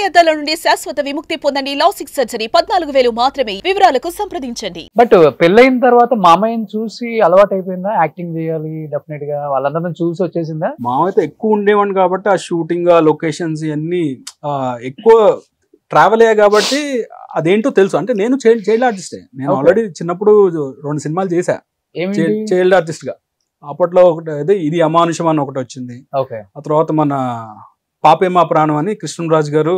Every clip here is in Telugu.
అద్దాల నుండి శాశ్వత విముక్తి పొందండి. లాసిక్ సర్జరీ 14,000 మాత్రమే. వివరాలకు సంప్రదించండి. బట్ పెళ్ళైన తర్వాత మామయ్యని చూసి అలవాటు అయిపోయిందా? యాక్టింగ్ చేయాలి డెఫినెట్ గా వాళ్ళందరిని చూసి వచ్చేసిందా? మామైతే ఎక్కువ ఉండేవాడిని కాబట్టి ఆ షూటింగ్ ఆ లొకేషన్స్ ఇవన్నీ ఎక్కువ ట్రావెల్ అయ్యా కాబట్టి అదేంటో తెలుసు. అంటే నేను చైల్డ్ ఆర్టిస్టే. నేను ఆల్రెడీ చిన్నప్పుడు 2 సినిమాలు చేశా చైల్డ్ ఆర్టిస్ట్ గా. అప్పట్లో ఒకటి అదే ఇది అమానుషం అని ఒకటి వచ్చింది. ఆ తర్వాత మన పాపేమా ప్రాణం అని కృష్ణరాజు గారు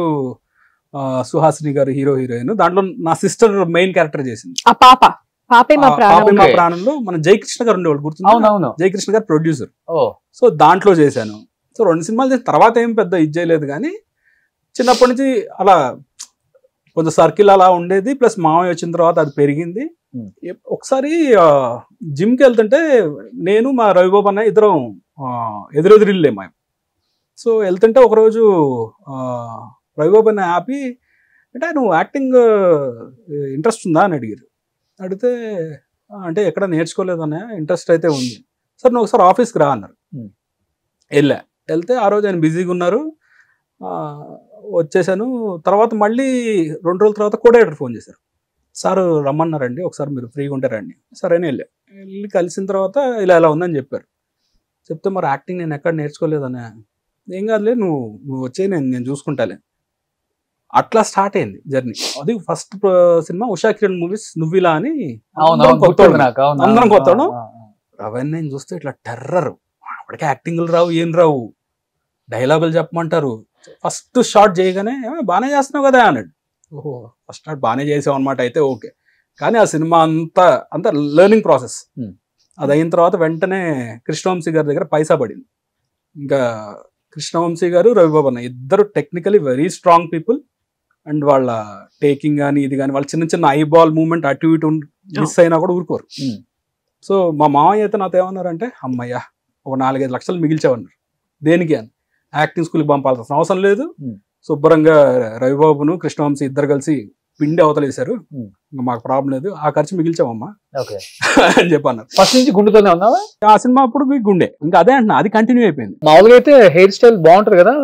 సుహాసిని గారు హీరోయిన్. దాంట్లో నా సిస్టర్ మెయిన్ క్యారెక్టర్ చేసింది. పాపేమా ప్రాణంలో మన జయకృష్ణ గారు ఉండేవాళ్ళు, గుర్తుంది? జయకృష్ణ గారు ప్రొడ్యూసర్. సో దాంట్లో చేశాను. సో 2 సినిమాలు చేసిన తర్వాత ఏం పెద్ద ఇది చేయలేదు, కానీ చిన్నప్పటి నుంచి అలా కొంచెం సర్కిల్ అలా ఉండేది. ప్లస్ మామయ్య వచ్చిన తర్వాత అది పెరిగింది. ఒకసారి జిమ్కి వెళ్తుంటే నేను మా రవిబాబు అన్న ఇద్దరం ఎదురెదిరిల్లే మేము. సో వెళ్తుంటే ఒకరోజు రవిబాబు అన్న ఆపి, అంటే నువ్వు యాక్టింగ్ ఇంట్రెస్ట్ ఉందా అని అడిగితే అంటే ఎక్కడ నేర్చుకోలేదన్న, ఇంట్రెస్ట్ అయితే ఉంది. సార్ నువ్వు ఒకసారి ఆఫీస్కి రా అన్నారు. వెళ్తే ఆ రోజు ఆయన బిజీగా ఉన్నారు. వచ్చేసాను. తర్వాత మళ్ళీ 2 రోజుల తర్వాత కో డైరెక్టర్ ఫోన్ చేశారు. సార్ రమ్మన్నారండి, ఒకసారి మీరు ఫ్రీగా ఉంటే రండి. సరే వెళ్ళి కలిసిన తర్వాత ఇలా ఉందని చెప్పారు. చెప్తే మరి యాక్టింగ్ నేను ఎక్కడ నేర్చుకోలేదనే. ఏం కాదులే, నువ్వు వచ్చే నేను చూసుకుంటాలే. అట్లా స్టార్ట్ అయింది జర్నీ. అది first cinema Usha Kiran movies నువ్విలా అని. అందరం కొత్తాడు. అవన్నీ చూస్తే ఇట్లా టెర్రర్. అప్పటికే యాక్టింగ్లు రావు, ఏం రావు, డైలాగులు చెప్పమంటారు. ఫస్ట్ షాట్ చేయగానే బాగానే చేస్తున్నావు కదా అన్నాడు. ఓహో ఫస్ట్ షాట్ బాగానే చేసావు అనమాట, అయితే ఓకే. కానీ ఆ సినిమా అంతా లెర్నింగ్ ప్రాసెస్. అది అయిన తర్వాత వెంటనే కృష్ణవంశీ గారి దగ్గర పైసా పడింది. ఇంకా కృష్ణవంశీ గారు రవిబాబు అన్న ఇద్దరు technically very strong people. And వాళ్ళ టేకింగ్ కానీ ఇది కానీ వాళ్ళ చిన్న ఐబాల్ మూవ్మెంట్ అటు ఇటు మిస్ అయినా కూడా ఊరుకోరు. సో మా మామయ్య అయితే నాతో ఏమన్నారంటే, అమ్మయ్య ఒక 4-5 లక్షలు మిగిల్చామన్నారు. దేనికి అని? యాక్టింగ్ స్కూల్కి పంపాల్సిన అవసరం లేదు, శుభ్రంగా రవిబాబును కృష్ణవంశీ ఇద్దరు కలిసి పిండి అవతలేశారు, ఇంకా మాకు ప్రాబ్లం లేదు, ఆ ఖర్చు మిగిల్చామమ్మా అని చెప్పన్నారు. ఫస్ట్ నుంచి గుండెతోనే ఉన్నావా? ఆ సినిమా అప్పుడు గుండె, ఇంకా అదే అంటున్నా, అది కంటిన్యూ అయిపోయింది. మామూలుగా అయితే హెయిర్ స్టైల్ బాగుంటది కదా.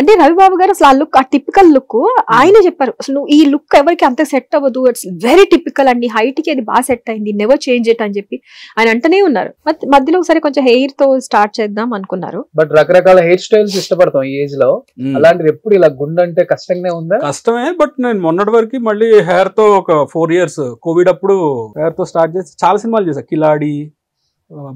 అంటే రవిబాబు గారు అసలు ఆ లుక్, ఆ టిపికల్ లుక్ ఆయన చెప్పారు. అసలు ఈ లుక్ ఎవరికి అంత సెట్ అవ్వదు, ఇట్స్ వెరీ టిపికల్ అండి, హైట్ కి అది బాగా సెట్ అయింది, నెవర్ చేంజ్ ఇట్ అని చెప్పి ఆయన అంటనే ఉన్నారు. మధ్యలో ఒకసారి కొంచెం హెయిర్ తో స్టార్ట్ చేద్దాం అనుకున్నారు. బట్ రకరకాల హెయిర్ స్టైల్స్ ఇష్టపడతాం ఈ ఏజ్ లో. అలాంటిది ఎప్పుడు ఇలా గుండె అంటే కష్టంగానే ఉందా? కష్టమే. బట్ నేను మొన్నటి వరకు మళ్ళీ హెయిర్ తో ఒక 4 years కోవిడ్ అప్పుడు హెయిర్ తో స్టార్ట్ చేసి చాలా సినిమాలు చేశా. కిలాడి,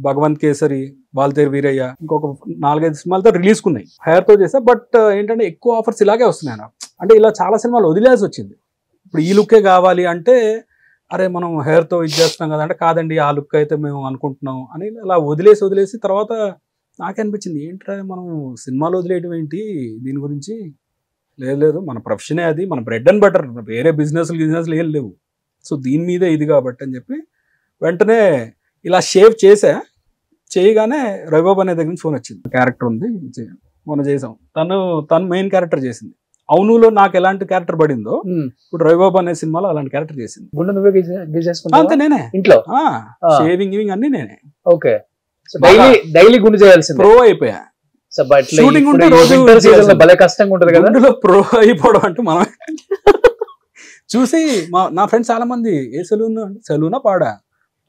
భగవంత్ కేసరి, బాల్తేరు వీరయ్య, ఇంకొక 4-5 సినిమాలతో రిలీజ్ కున్నాయి హెయిర్ తో చేసా. బట్ ఏంటంటే ఎక్కువ ఆఫర్స్ ఇలాగే వస్తున్నాయి నాకు. అంటే ఇలా చాలా సినిమాలు వదిలేసి వచ్చింది. ఇప్పుడు ఈ లుక్కే కావాలి అంటే, అరే మనం హెయిర్ తో ఇది చేస్తున్నాం కదా అంటే, కాదండి ఆ లుక్ అయితే మేము అనుకుంటున్నాం అని ఇలా వదిలేసి తర్వాత నాకే అనిపించింది, ఏంట్రా మనం సినిమాలు వదిలేయడం ఏంటి, దీని గురించి లేదు మన ప్రొఫెషనే అది, మన బ్రెడ్ అండ్ బటర్, వేరే బిజినెస్లు ఏం లేవు. సో దీని మీదే ఇది కాబట్టి అని చెప్పి వెంటనే ఇలా షేవ్ చేయగానే రవిబాబు అనే దగ్గర నుంచి ఫోన్ వచ్చింది. క్యారెక్టర్ ఉంది మొన్న చేసాం, తను మెయిన్ క్యారెక్టర్ చేసింది. అవునులో నాకు ఎలాంటి క్యారెక్టర్ పడిందో ఇప్పుడు రవిబాబు అనే సినిమాలో అలాంటి క్యారెక్టర్ చేసింది. గుండె నువ్వే గీసేసుకున్నావా? అంతే, నేనే ఇంట్లో షేవింగ్ గివింగ్ అన్ని నేనే. ఓకే, డైలీ గుండె చేయాల్సింది. ప్రో అయిపోయా. షూటింగ్ ఉంటే రోజు భలే కష్టంగా ఉంటది కదా ప్రో అయిపోవడం అంటే. మనం చూసి నా ఫ్రెండ్స్ చాలా మంది, ఏ సెలూన్ అంటే సెలూనా పాడా,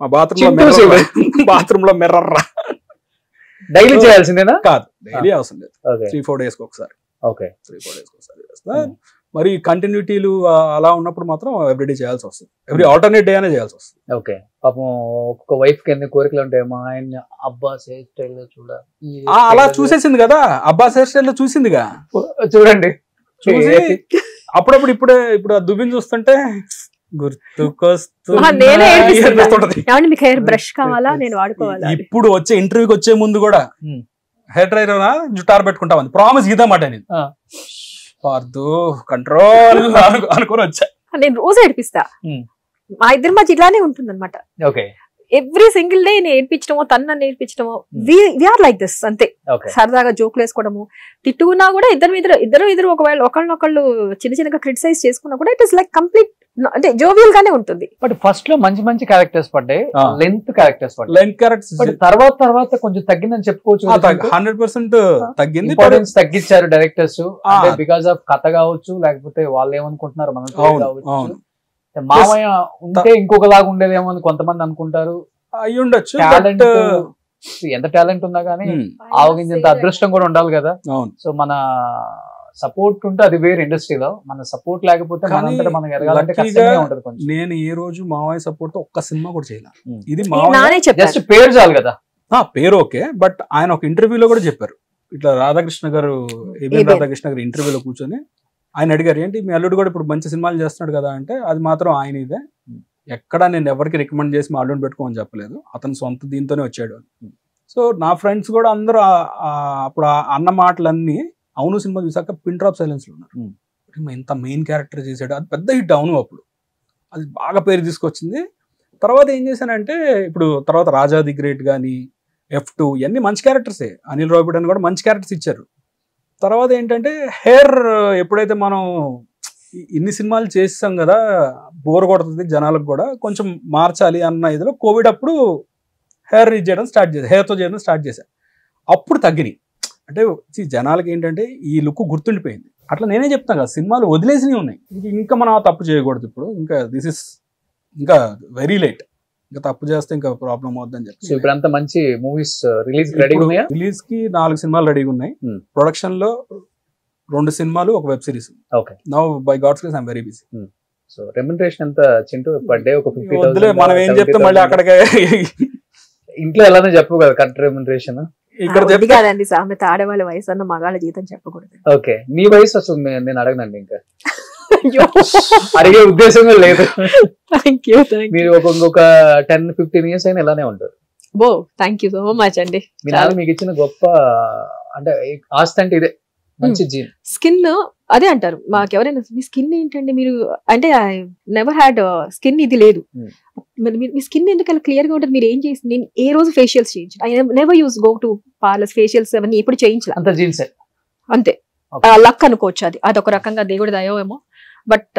మా బాత్రూమ్ లో మిర్రర్ డైలీ చేయాల్సిందేనా? కాదు, డైలీ అవసరం లేదు, 3-4 days ఒకసారి. 3-4 days ఒకసారి చేస్తా. మరి కంటిన్యూటీలు అలా ఉన్నప్పుడు మాత్రం ఎవ్రీడే చేయాల్సి వస్తుంది, ఎవ్రీ ఆల్టర్నేట్ డే అనే చేయాల్సి వస్తుంది. ఓకే, పాపం ఒక్కొక్క వైఫ్ కి ఎన్ని కోరికలు ఉంటాయి. మా ఆయన అబ్బాస్ హెయిర్ స్టైల్ లో అలా చూసేసింది కదా, అబ్బాస్ హెయిర్ స్టైల్ లో చూసిందిగా, చూడండి చూసి అప్పుడప్పుడు ఇప్పుడు ఆ దువ్విని చూస్తుంటే ఇప్పుడు వచ్చే ఇంటర్వ్యూకి వచ్చే ముందు కూడా హెయిర్ డ్రైర్ జుట్టారు పెట్టుకుంటామని ప్రామిస్ గీతామాట నేను కంట్రోల్ అనుకుని వచ్చా. నేను రోజు ఏడిపిస్తా, మా ఇద్దరి మధ్య ఇలానే ఉంటుంది అనమాట. ఎవ్రీ సింగిల్ డే నేను ఏడిపించడమో తను నేర్పించడమో, వీఆర్ లైక్ దిస్ అంతే. సరదాగా జోకులు వేసుకోవడము, తిట్టుకున్నా కూడా ఇద్దరు ఒకవేళ ఒకళ్ళనొకళ్ళు చిన్నగా క్రిటిసైజ్ చేసుకున్నా కూడా ఇట్ ఇస్ లైక్ కంప్లీట్ అంటే జోవియల్ గానే ఉంటుంది. బట్ ఫస్ట్ లో మంచి మంచి క్యారెక్టర్స్ పడ్డాయి, లెంత్ క్యారెక్టర్స్ పడ్డాయి. లెంత్ క్యారెక్టర్స్ బట్ తర్వాత కొంచెం తగ్గిందని చెప్పుకోవచ్చు. 100% తగ్గింది. ఇంపార్టెన్స్ తగ్గించారు డైరెక్టర్స్, బికాస్ ఆఫ్ కథ కావచ్చు, లేకపోతే వాళ్ళు ఏమనుకుంటున్నారు మనం కావచ్చు. మామయ్య ఉంటే ఇంకొకలాగా ఉండేదేమో అని కొంతమంది అనుకుంటారు. అయి ఉండొచ్చు. టాలెంట్ ఎంత టాలెంట్ ఉన్నా కానీ ఆవగించేంత అదృష్టం కూడా ఉండాలి కదా. సో మన సపోర్ట్ ఉంటే అది వేరే ఇండస్ట్రీలో, మన సపోర్ట్ లేకపోతే మనకి ఎదగాలంటే కష్టంగా ఉంటది కొంచెం. నేను ఈ రోజు మావయ్య సపోర్ట్ తో ఒక్క సినిమా కూడా చేయలే. ఇది జస్ట్ పేరు చాలు కదా. పేరు ఓకే, బట్ ఆయన ఒక ఇంటర్వ్యూలో కూడా చెప్పారు, ఇట్లా రాధాకృష్ణ గారు రాధాకృష్ణ గారు ఇంటర్వ్యూలో కూర్చొని ఆయన అడిగారు, ఏంటి మీ అల్లుడు కూడా ఇప్పుడు మంచి సినిమాలు చేస్తున్నాడు కదా అంటే, అది మాత్రం ఆయన ఇదే, ఎక్కడ నేను ఎవరికి రికమెండ్ చేసి మా అల్లుడిని పెట్టుకోమని చెప్పలేదు, అతను సొంత దీంతోనే వచ్చాడు. సో నా ఫ్రెండ్స్ కూడా అందరూ అప్పుడు అన్న మాటలన్నీ అవును సినిమా చూసాక పిన్ డ్రాప్ సైలెన్స్ లో ఉన్నారు. ఇంత మెయిన్ క్యారెక్టర్ చేశాడు, అది పెద్ద హిట్ అవును, అప్పుడు అది బాగా పేరు తీసుకొచ్చింది. తర్వాత ఏం చేశానంటే, ఇప్పుడు తర్వాత రాజా ది గ్రేట్ కానీ F2 ఇవన్నీ మంచి క్యారెక్టర్సే, అనిల్ రావిపూడి అని కూడా మంచి క్యారెక్టర్స్ ఇచ్చారు. తర్వాత ఏంటంటే హెయిర్ ఎప్పుడైతే మనం ఇన్ని సినిమాలు చేస్తాం కదా, బోర్ కొడుతుంది జనాలకు కూడా, కొంచెం మార్చాలి అన్న ఇదిలో కోవిడ్ అప్పుడు హెయిర్ చేయడం స్టార్ట్ చేశాను, హెయిర్తో చేయడం స్టార్ట్ చేశాను. అప్పుడు తగ్గినాయి. అంటే జనాలకి ఏంటంటే ఈ లుక్ గుర్తుండిపోయింది. అట్లా నేనే చెప్తాను కదా, సినిమాలు వదిలేసినవి ఉన్నాయి, ఇంకా మనం తప్పు చేయకూడదు. ఇప్పుడు ఇంకా దిస్ ఇస్ ఇంకా వెరీ లేట్, ఇంకా తప్పు చేస్తే ఇంకా ప్రాబ్లం అవుతుందని చెప్పి ఇప్పుడు అంత మంచి మూవీస్ రిలీజ్ రిలీజ్ కి 4 సినిమాలు రెడీగా ఉన్నాయి. ప్రొడక్షన్ లో 2 సినిమాలు, ఒక web series. Okay, now by God's grace I'm very busy. So remuneration ఎంత చింటూ పర్ డే? ఒక 50,000. మనం ఏం చెప్తాం మళ్ళీ అక్కడికే, ఇంట్లో ఎలానే చెప్పు కదా కరెక్ట్ రెమ్యునరేషన్. ఇక్కడ కాదండి సామెత, ఆడవాళ్ళ వయసు అన్న మగాళ్ళ జీతం చెప్పకూడదు. ఓకే, మీ వయసు వస్తుంది, నేను అడగనండి, ఇంకా అడిగే ఉద్దేశం లేదు. మీరు ఇంకొక 10-15 ఇయర్స్ అయినా ఇలానే ఉంటారు. బో థ్యాంక్ యూ సో మచ్ అండి. మీ నాన్న మీకు ఇచ్చిన గొప్ప అంటే ఆస్తి అంటే ఇదే, మంచి జీన్. స్కిన్ అదే అంటారు మాకెవరైనా, మీ స్కిన్ ఏంటండి మీరు అంటే, ఐ నెవర్ హ్యాడ్ స్కిన్ ఇది లేదు. మీ స్కిన్ ఎందుకలా క్లియర్ గా ఉంటుంది? మీరు ఏం చేసి, నేను ఏ రోజు ఫేషియల్స్ చేయించు, I never use go to parlours, facials అవన్నీ ఎప్పుడు చేయించాలి. అంత జీన్సే, అంతే. లక్ అనుకోవచ్చు, అది అదొక రకంగా దేవుడి దయో ఏమో. బట్